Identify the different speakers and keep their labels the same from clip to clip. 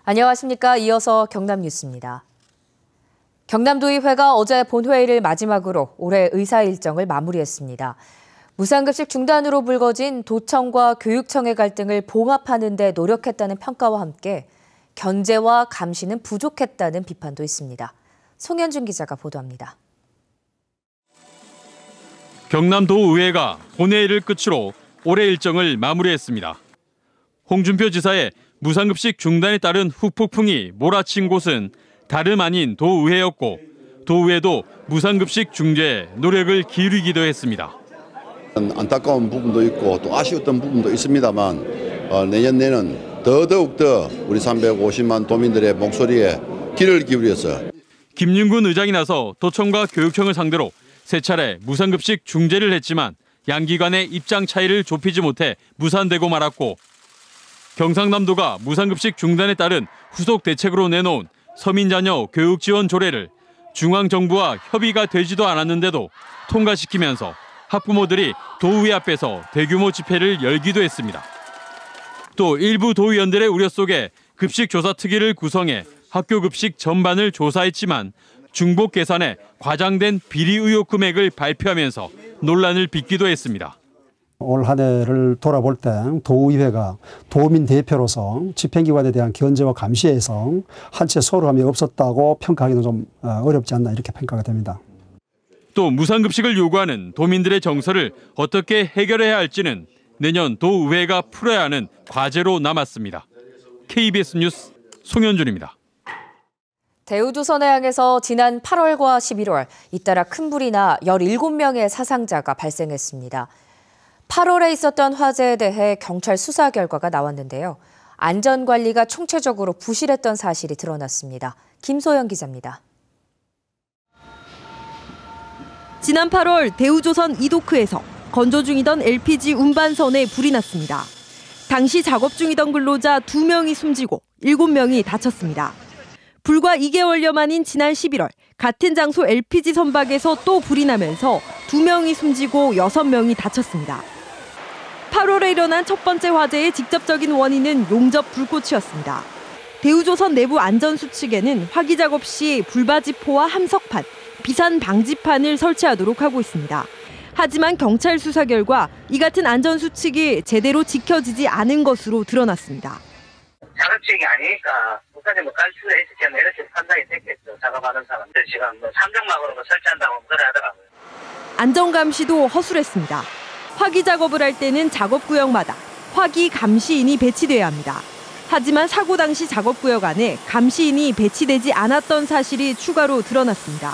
Speaker 1: 안녕하십니까. 이어서 경남 뉴스입니다. 경남도의회가 어제 본회의를 마지막으로 올해 의사 일정을 마무리했습니다. 무상급식 중단으로 불거진 도청과 교육청의 갈등을 봉합하는 데 노력했다는 평가와 함께 견제와 감시는 부족했다는 비판도 있습니다. 송현준 기자가 보도합니다.
Speaker 2: 경남도의회가 본회의를 끝으로 올해 일정을 마무리했습니다. 홍준표 지사의 무상급식 중단에 따른 후폭풍이 몰아친 곳은 다름 아닌 도의회였고 도의회도 무상급식 중재에 노력을 기울이기도 했습니다.
Speaker 3: 안타까운 부분도 있고 또 아쉬웠던 부분도 있습니다만 내년에는 더욱더 우리 350만 도민들의 목소리에 귀를 기울여서
Speaker 2: 김윤근 의장이 나서 도청과 교육청을 상대로 세 차례 무상급식 중재를 했지만 양기관의 입장 차이를 좁히지 못해 무산되고 말았고 경상남도가 무상급식 중단에 따른 후속 대책으로 내놓은 서민자녀 교육지원 조례를 중앙정부와 협의가 되지도 않았는데도 통과시키면서 학부모들이 도의회 앞에서 대규모 집회를 열기도 했습니다. 또 일부 도의원들의 우려 속에 급식조사특위를 구성해 학교 급식 전반을 조사했지만 중복 계산에 과장된 비리 의혹 금액을 발표하면서 논란을 빚기도 했습니다.
Speaker 4: 올 한 해를 돌아볼 때 도의회가 도민 대표로서 집행기관에 대한 견제와 감시에서 한 채 소홀함이 없었다고 평가하기는 좀 어렵지 않나 이렇게 평가가 됩니다.
Speaker 2: 또 무상급식을 요구하는 도민들의 정서를 어떻게 해결해야 할지는 내년 도의회가 풀어야 하는 과제로 남았습니다. KBS 뉴스 송현준입니다.
Speaker 1: 대우조선해양에서 지난 8월과 11월 잇따라 큰 불이 나 17명의 사상자가 발생했습니다. 8월에 있었던 화재에 대해 경찰 수사 결과가 나왔는데요. 안전관리가 총체적으로 부실했던 사실이 드러났습니다. 김소영 기자입니다.
Speaker 5: 지난 8월 대우조선 이도크에서 건조 중이던 LPG 운반선에 불이 났습니다. 당시 작업 중이던 근로자 2명이 숨지고 7명이 다쳤습니다. 불과 2개월여 만인 지난 11월 같은 장소 LPG 선박에서 또 불이 나면서 2명이 숨지고 6명이 다쳤습니다. 8월에 일어난 첫 번째 화재의 직접적인 원인은 용접 불꽃이었습니다. 대우조선 내부 안전수칙에는 화기 작업 시 불바지포와 함석판, 비산 방지판을 설치하도록 하고 있습니다. 하지만 경찰 수사 결과 이 같은 안전수칙이 제대로 지켜지지 않은 것으로 드러났습니다.
Speaker 6: 작업직이 아니니까 못하지 못할 수도 있겠네 이렇게 판단이 됐겠죠. 작업하는 사람들 지금 삼정막으로 설치한다고 그래 하더라고요.
Speaker 5: 안전감시도 허술했습니다. 화기 작업을 할 때는 작업구역마다 화기 감시인이 배치돼야 합니다. 하지만 사고 당시 작업구역 안에 감시인이 배치되지 않았던 사실이 추가로 드러났습니다.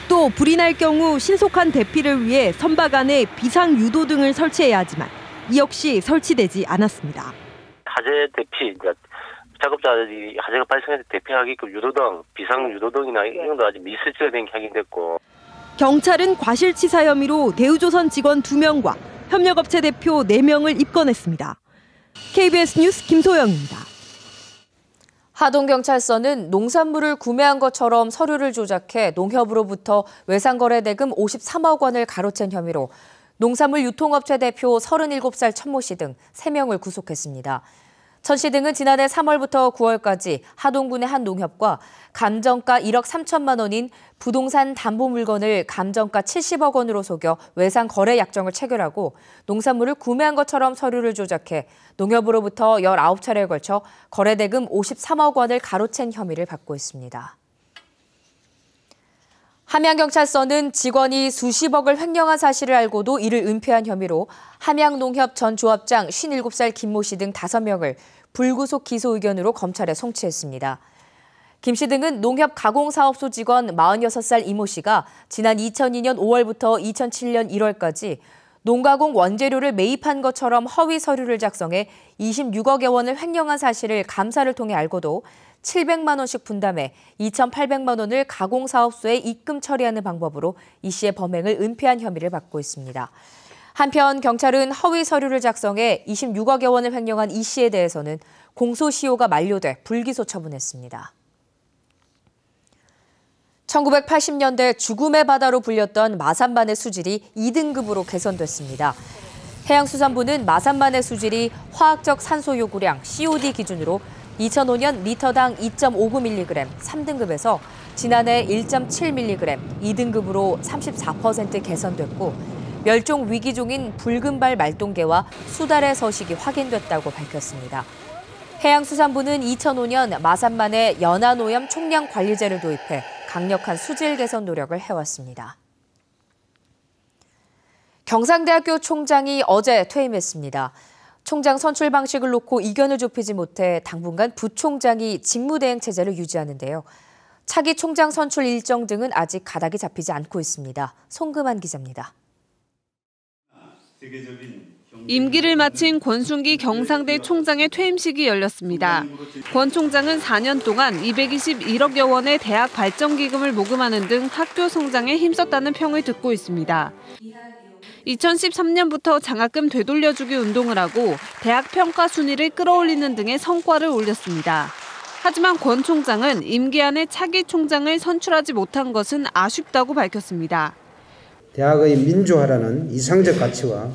Speaker 5: 또 불이 날 경우 신속한 대피를 위해 선박 안에 비상유도 등을 설치해야 하지만 이 역시 설치되지 않았습니다.
Speaker 7: 화재 대피, 작업자들이 화재가 발생해서 대피하게끔 유도등, 비상유도등이나 이런 거 아직 미설치가 된 게 확인됐고.
Speaker 5: 경찰은 과실치사 혐의로 대우조선 직원 2명과 협력업체 대표 4명을 입건했습니다. KBS 뉴스 김소영입니다.
Speaker 1: 하동경찰서는 농산물을 구매한 것처럼 서류를 조작해 농협으로부터 외상거래 대금 53억 원을 가로챈 혐의로 농산물 유통업체 대표 37살 천모 씨 등 3명을 구속했습니다. 천 씨 등은 지난해 3월부터 9월까지 하동군의 한 농협과 감정가 1억 3천만 원인 부동산 담보 물건을 감정가 70억 원으로 속여 외상 거래 약정을 체결하고 농산물을 구매한 것처럼 서류를 조작해 농협으로부터 19차례에 걸쳐 거래 대금 53억 원을 가로챈 혐의를 받고 있습니다. 함양경찰서는 직원이 수십억을 횡령한 사실을 알고도 이를 은폐한 혐의로 함양농협 전 조합장 57살 김모 씨 등 5명을 불구속 기소 의견으로 검찰에 송치했습니다. 김 씨 등은 농협 가공사업소 직원 46살 이모 씨가 지난 2002년 5월부터 2007년 1월까지 농가공 원재료를 매입한 것처럼 허위 서류를 작성해 26억여 원을 횡령한 사실을 감사를 통해 알고도 700만 원씩 분담해 2,800만 원을 가공사업소에 입금 처리하는 방법으로 이 씨의 범행을 은폐한 혐의를 받고 있습니다. 한편 경찰은 허위 서류를 작성해 26억여 원을 횡령한 이 씨에 대해서는 공소시효가 만료돼 불기소 처분했습니다. 1980년대 죽음의 바다로 불렸던 마산반의 수질이 2등급으로 개선됐습니다. 해양수산부는 마산반의 수질이 화학적 산소 요구량 COD 기준으로 2005년 리터당 2.59mg 3등급에서 지난해 1.7mg 2등급으로 34% 개선됐고 멸종 위기종인 붉은발 말똥개와 수달의 서식이 확인됐다고 밝혔습니다. 해양수산부는 2005년 마산만에 연안오염 총량 관리제를 도입해 강력한 수질 개선 노력을 해왔습니다. 경상대학교 총장이 어제 퇴임했습니다. 총장 선출 방식을 놓고 이견을 좁히지 못해 당분간 부총장이 직무대행 체제를 유지하는데요. 차기 총장 선출 일정 등은 아직 가닥이 잡히지 않고 있습니다. 송금한 기자입니다.
Speaker 8: 임기를 마친 권순기 경상대 총장의 퇴임식이 열렸습니다. 권 총장은 4년 동안 221억여 원의 대학 발전 기금을 모금하는 등 학교 성장에 힘썼다는 평을 듣고 있습니다. 2013년부터 장학금 되돌려주기 운동을 하고 대학 평가 순위를 끌어올리는 등의 성과를 올렸습니다. 하지만 권 총장은 임기 안에 차기 총장을 선출하지 못한 것은 아쉽다고 밝혔습니다.
Speaker 9: 대학의 민주화라는 이상적 가치와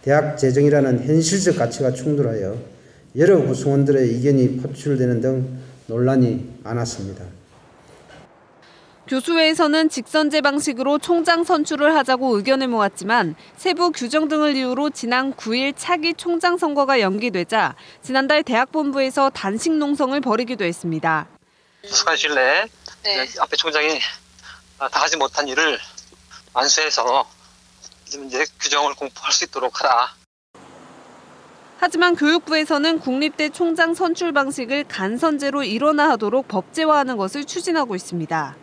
Speaker 9: 대학 재정이라는 현실적 가치가 충돌하여 여러 구성원들의 의견이 포출되는 등 논란이 많았습니다.
Speaker 8: 교수회에서는 직선제 방식으로 총장 선출을 하자고 의견을 모았지만 세부 규정 등을 이유로 지난 9일 차기 총장 선거가 연기되자 지난달 대학본부에서 단식 농성을 벌이기도 했습니다.
Speaker 10: 수간실 내에 앞에 총장이 다 하지 못한 일을 완수해서 이제 규정을 공포할 수 있도록 하라.
Speaker 8: 하지만 교육부에서는 국립대 총장 선출 방식을 간선제로 일원화하도록 법제화하는 것을 추진하고 있습니다.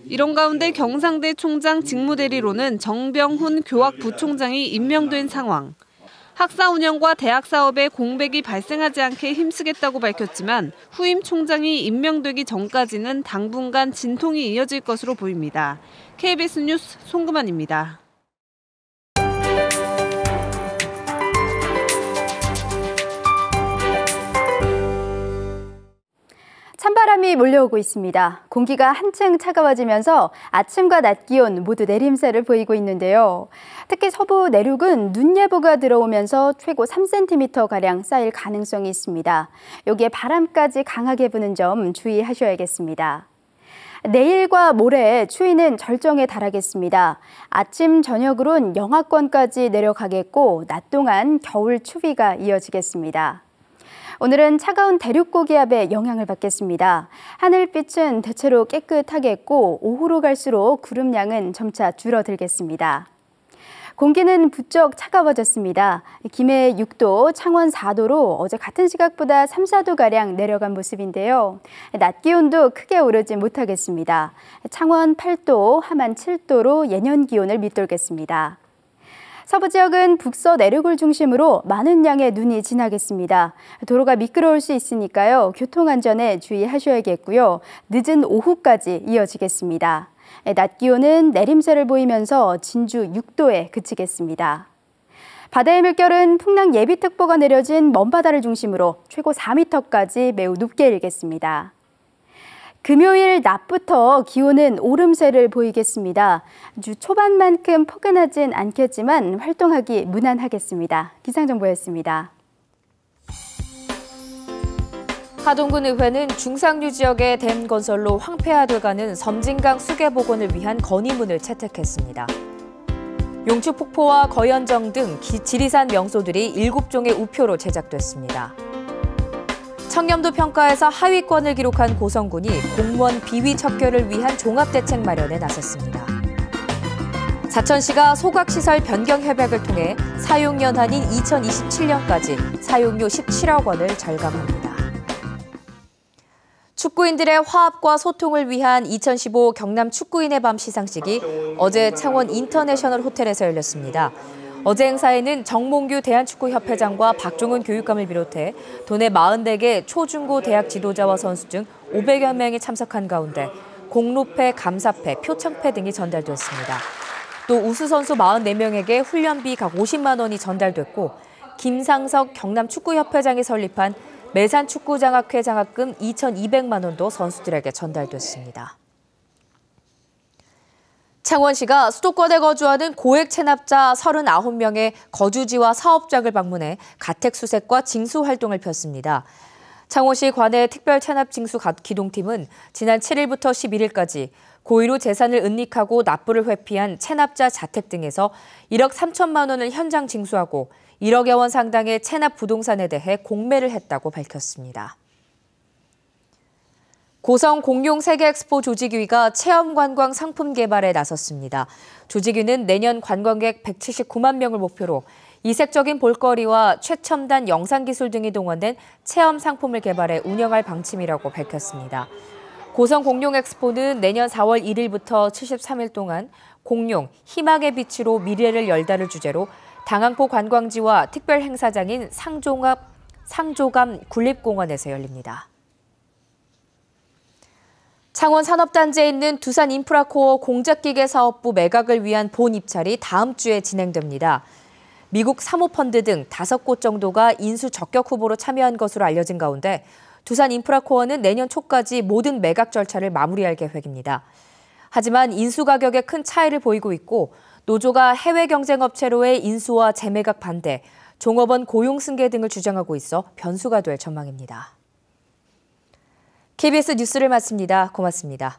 Speaker 8: 이런 가운데 경상대 총장 직무대리로는 정병훈 교학부총장이 임명된 상황. 학사 운영과 대학 사업에 공백이 발생하지 않게 힘쓰겠다고 밝혔지만 후임 총장이 임명되기 전까지는 당분간 진통이 이어질 것으로 보입니다. KBS 뉴스 송금환입니다.
Speaker 11: 찬바람이 몰려오고 있습니다. 공기가 한층 차가워지면서 아침과 낮 기온 모두 내림세를 보이고 있는데요. 특히 서부 내륙은 눈 예보가 들어오면서 최고 3cm가량 쌓일 가능성이 있습니다. 여기에 바람까지 강하게 부는 점 주의하셔야겠습니다. 내일과 모레 추위는 절정에 달하겠습니다. 아침, 저녁으론 영하권까지 내려가겠고 낮 동안 겨울 추위가 이어지겠습니다. 오늘은 차가운 대륙 고기압의 영향을 받겠습니다. 하늘빛은 대체로 깨끗하겠고 오후로 갈수록 구름량은 점차 줄어들겠습니다. 공기는 부쩍 차가워졌습니다. 김해 6도, 창원 4도로 어제 같은 시각보다 3, 4도가량 내려간 모습인데요. 낮 기온도 크게 오르지 못하겠습니다. 창원 8도, 함안 7도로 예년 기온을 밑돌겠습니다. 서부 지역은 북서 내륙을 중심으로 많은 양의 눈이 지나겠습니다. 도로가 미끄러울 수 있으니까요. 교통안전에 주의하셔야겠고요. 늦은 오후까지 이어지겠습니다. 낮 기온은 내림세를 보이면서 진주 6도에 그치겠습니다. 바다의 물결은 풍랑 예비특보가 내려진 먼바다를 중심으로 최고 4m까지 매우 높게 일겠습니다. 금요일 낮부터 기온은 오름세를 보이겠습니다. 주 초반만큼 포근하진 않겠지만 활동하기 무난하겠습니다. 기상정보였습니다.
Speaker 1: 하동군의회는 중상류 지역의 댐 건설로 황폐화돼가는 섬진강 수계복원을 위한 건의문을 채택했습니다. 용추폭포와 거연정 등 지리산 명소들이 7종의 우표로 제작됐습니다. 청렴도 평가에서 하위권을 기록한 고성군이 공무원 비위 척결을 위한 종합대책 마련에 나섰습니다. 사천시가 소각시설 변경 협약을 통해 사용 연한인 2027년까지 사용료 17억 원을 절감합니다. 축구인들의 화합과 소통을 위한 2015 경남 축구인의 밤 시상식이 어제 창원 인터내셔널 호텔에서 열렸습니다. 어제 행사에는 정몽규 대한축구협회장과 박종훈 교육감을 비롯해 도내 44개 초중고 대학 지도자와 선수 등 500여 명이 참석한 가운데 공로패, 감사패, 표창패 등이 전달됐습니다. 또 우수 선수 44명에게 훈련비 각 50만 원이 전달됐고 김상석 경남축구협회장이 설립한 매산축구장학회 장학금 2,200만 원도 선수들에게 전달됐습니다. 창원시가 수도권에 거주하는 고액 체납자 39명의 거주지와 사업장을 방문해 가택수색과 징수 활동을 폈습니다. 창원시 관내 특별 체납 징수 기동팀은 지난 7일부터 11일까지 고의로 재산을 은닉하고 납부를 회피한 체납자 자택 등에서 1억 3천만 원을 현장 징수하고 1억여 원 상당의 체납 부동산에 대해 공매를 했다고 밝혔습니다. 고성 공룡 세계엑스포 조직위가 체험관광 상품 개발에 나섰습니다. 조직위는 내년 관광객 179만 명을 목표로 이색적인 볼거리와 최첨단 영상기술 등이 동원된 체험 상품을 개발해 운영할 방침이라고 밝혔습니다. 고성 공룡 엑스포는 내년 4월 1일부터 73일 동안 공룡, 희망의 빛으로 미래를 열다를 주제로 당항포 관광지와 특별 행사장인 상조감 군립공원에서 열립니다. 창원 산업단지에 있는 두산인프라코어 공작기계 사업부 매각을 위한 본 입찰이 다음 주에 진행됩니다. 미국 사모펀드 등 5곳 정도가 인수 적격 후보로 참여한 것으로 알려진 가운데 두산인프라코어는 내년 초까지 모든 매각 절차를 마무리할 계획입니다. 하지만 인수 가격에 큰 차이를 보이고 있고 노조가 해외 경쟁업체로의 인수와 재매각 반대, 종업원 고용 승계 등을 주장하고 있어 변수가 될 전망입니다. KBS 뉴스를 마칩니다. 고맙습니다.